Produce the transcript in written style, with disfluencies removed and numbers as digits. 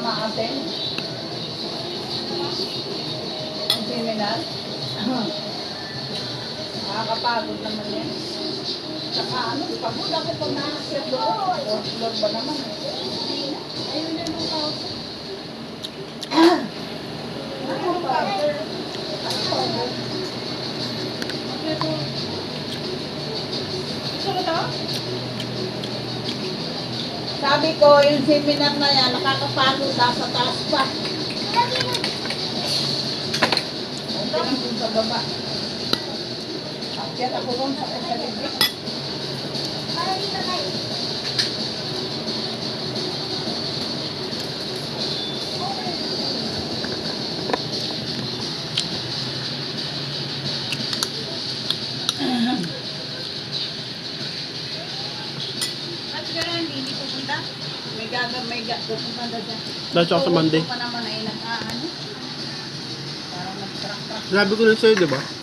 ma-attend. Ang seminar. Nakakapagod naman yan. Saka ano, pagod ako pag nakakit doon. Lord ba naman eh. Ayun na nung tao. Ano pa? Ano pa? Gusto mo to? Sabi ko, yung seminar na yan, nakakapagod na sa taas pa. Okay lang dun sa baba. Akyat ako ron sa kasalibig. At gano'n, hindi pupunta. May pupunta daw dyan. Dahil sa Monday. Pa naman ay nag-aano. Parang nag-truck-truck. Sabi ko na sa'yo, di ba?